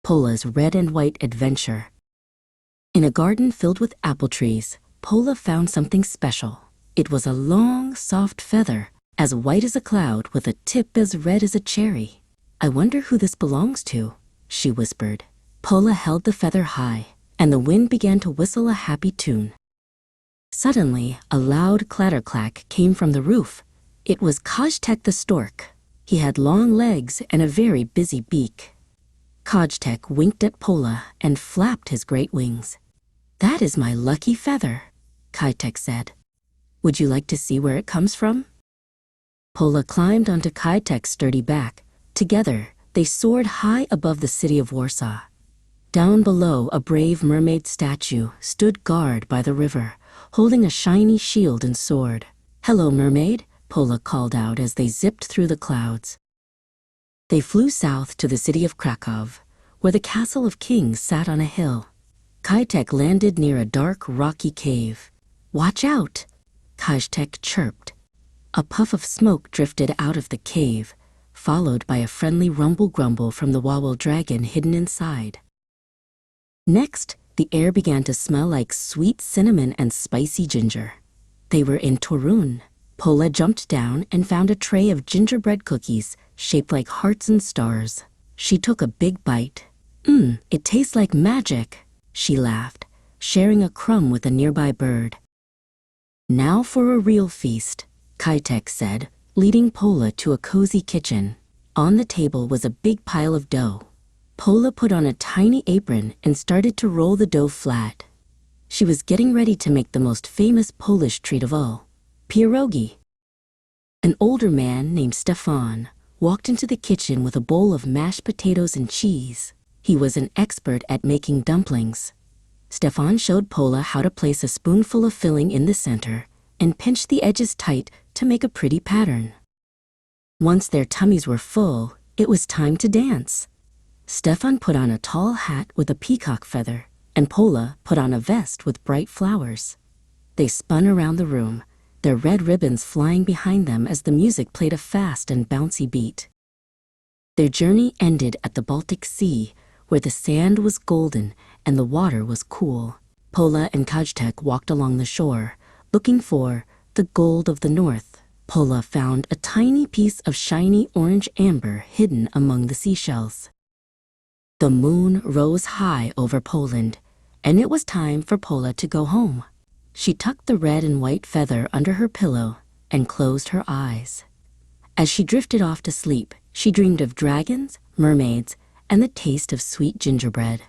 Pola's red and white adventure. In a garden filled with apple trees, Pola found something special. It was a long, soft feather, as white as a cloud with a tip as red as a cherry. "I wonder who this belongs to," she whispered. Pola held the feather high, and the wind began to whistle a happy tune. Suddenly, a loud clatter-clack came from the roof. It was Kajtek the stork. He had long legs and a very busy beak. Kajtek winked at Pola and flapped his great wings. "That is my lucky feather," Kajtek said. "Would you like to see where it comes from?" Pola climbed onto Kajtek's sturdy back. Together, they soared high above the city of Warsaw. Down below, a brave mermaid statue stood guard by the river, holding a shiny shield and sword. "Hello, mermaid," Pola called out as they zipped through the clouds. They flew south to the city of Kraków, where the Castle of Kings sat on a hill. Kajtek landed near a dark, rocky cave. "Watch out," Kajtek chirped. A puff of smoke drifted out of the cave, followed by a friendly rumble-grumble from the Wawel Dragon hidden inside. Next, the air began to smell like sweet cinnamon and spicy ginger. They were in Toruń. Pola jumped down and found a tray of gingerbread cookies shaped like hearts and stars. She took a big bite. It tastes like magic," she laughed, sharing a crumb with a nearby bird. "Now for a real feast," Kajtek said, leading Pola to a cozy kitchen. On the table was a big pile of dough. Pola put on a tiny apron and started to roll the dough flat. She was getting ready to make the most famous Polish treat of all, pierogi. An older man named Stefan walked into the kitchen with a bowl of mashed potatoes and cheese. He was an expert at making dumplings. Stefan showed Pola how to place a spoonful of filling in the center and pinch the edges tight to make a pretty pattern. Once their tummies were full, it was time to dance. Stefan put on a tall hat with a peacock feather, and Pola put on a vest with bright flowers. They spun around the room, their red ribbons flying behind them as the music played a fast and bouncy beat. Their journey ended at the Baltic Sea, where the sand was golden and the water was cool. Pola and Kajtek walked along the shore, looking for the gold of the north. Pola found a tiny piece of shiny orange amber hidden among the seashells. The moon rose high over Poland, and it was time for Pola to go home. She tucked the red and white feather under her pillow and closed her eyes. As she drifted off to sleep, she dreamed of dragons, mermaids, and the taste of sweet gingerbread.